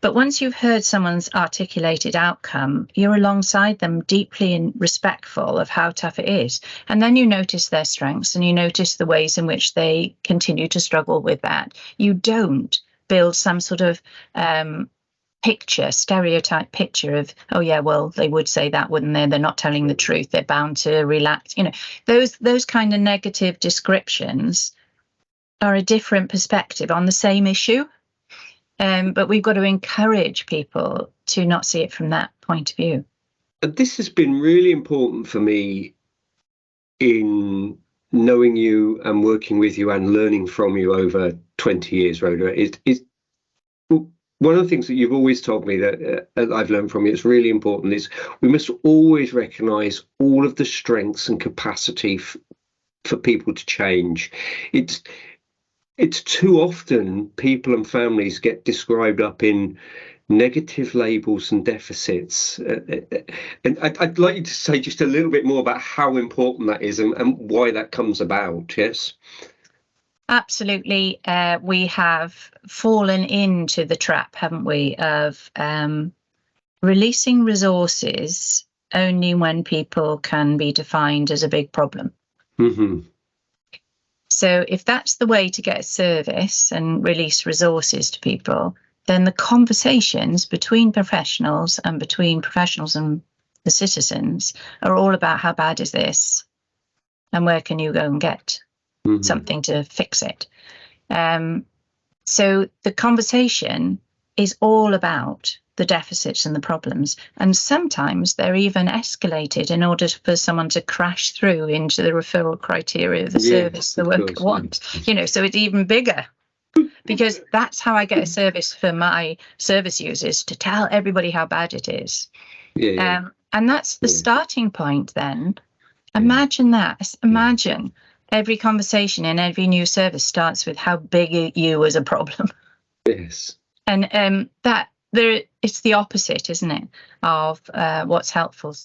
But once you've heard someone's articulated outcome, you're alongside them, deeply and respectful of how tough it is. And then you notice their strengths and you notice the ways in which they continue to struggle with that. You don't build some sort of stereotype picture of, oh yeah, well, they would say that, wouldn't they? They're not telling the truth. They're bound to relax. Those kind of negative descriptions are a different perspective on the same issue. But we've got to encourage people to not see it from that point of view. This has been really important for me in knowing you and working with you and learning from you over 20 years, Rhoda. Is one of the things that you've always told me that I've learned from you, it's really important, is we must always recognise all of the strengths and capacity for people to change. It's too often people and families get described up in negative labels and deficits. And I'd like you to say just a little bit more about how important that is and why that comes about, yes? Absolutely. We have fallen into the trap, haven't we, of releasing resources only when people can be defined as a big problem. Mm-hmm. So if that's the way to get a service and release resources to people, then the conversations between professionals and the citizens are all about how bad is this and where can you go and get something to fix it. So the conversation is all about the deficits and the problems. And sometimes they're even escalated in order for someone to crash through into the referral criteria of the service the worker wants. So it's even bigger. Because that's how I get a service for my service users, to tell everybody how bad it is. And that's the starting point then. Imagine that. Imagine every conversation in every new service starts with how big you as a problem. Yes. And it's the opposite, isn't it, of what's helpful.